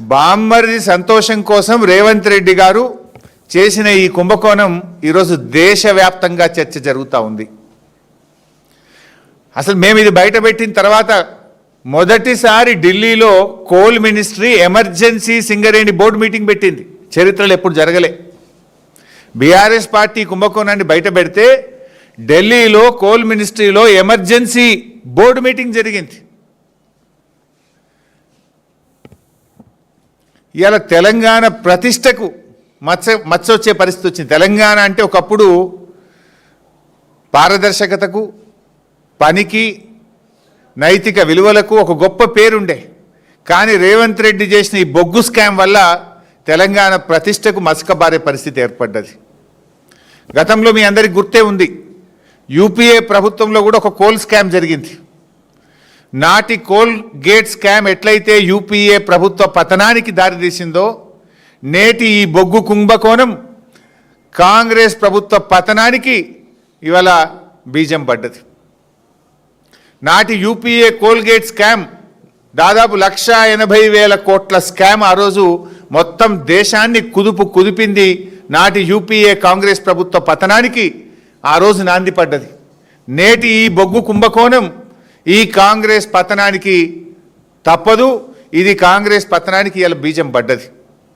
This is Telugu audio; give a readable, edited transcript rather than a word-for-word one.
బామ్మర్ది సంతోషం కోసం రేవంత్ రెడ్డి గారు చేసిన ఈ కుంభకోణం ఈరోజు దేశవ్యాప్తంగా చర్చ జరుగుతూ ఉంది. అసలు మేము ఇది బయటపెట్టిన తర్వాత మొదటిసారి ఢిల్లీలో coal ministry emergency Singareni board meeting పెట్టింది. చరిత్రలో ఎప్పుడు జరగలే. బీఆర్ఎస్ పార్టీ కుంభకోణాన్ని బయట పెడితే ఢిల్లీలో కోల్ మినిస్ట్రీలో ఎమర్జెన్సీ బోర్డు మీటింగ్ జరిగింది. ఇవాళ తెలంగాణ ప్రతిష్టకు మచ్చ వచ్చే పరిస్థితి వచ్చింది. తెలంగాణ అంటే ఒకప్పుడు పారదర్శకతకు, పనికి, నైతిక విలువలకు ఒక గొప్ప పేరుండే. కానీ రేవంత్ రెడ్డి చేసిన ఈ బొగ్గు స్కామ్ వల్ల తెలంగాణ ప్రతిష్టకు మసకబారే పరిస్థితి ఏర్పడ్డది. గతంలో మీ అందరికీ గుర్తే ఉంది, యూపీఏ ప్రభుత్వంలో కూడా ఒక కోల్ స్కామ్ జరిగింది. నాటి కోల్ గేట్ స్కామ్ ఎట్లయితే యూపీఏ ప్రభుత్వ పతనానికి దారితీసిందో, నేటి ఈ బొగ్గు కుంభకోణం కాంగ్రెస్ ప్రభుత్వ పతనానికి ఇవాళ బీజం పడ్డది. నాటి యూపీఏ కోల్గేట్ స్కామ్ దాదాపు 1,80,000 కోట్ల స్కామ్ ఆ రోజు మొత్తం దేశాన్ని కుదిపింది. నాటి యూపీఏ కాంగ్రెస్ ప్రభుత్వ పతనానికి ఆ రోజు నాంది పడ్డది. నేటి ఈ బొగ్గు కుంభకోణం ఈ కాంగ్రెస్ పతనానికి తప్పదు. ఇది కాంగ్రెస్ పతనానికి ఇలా బీజం పడ్డది.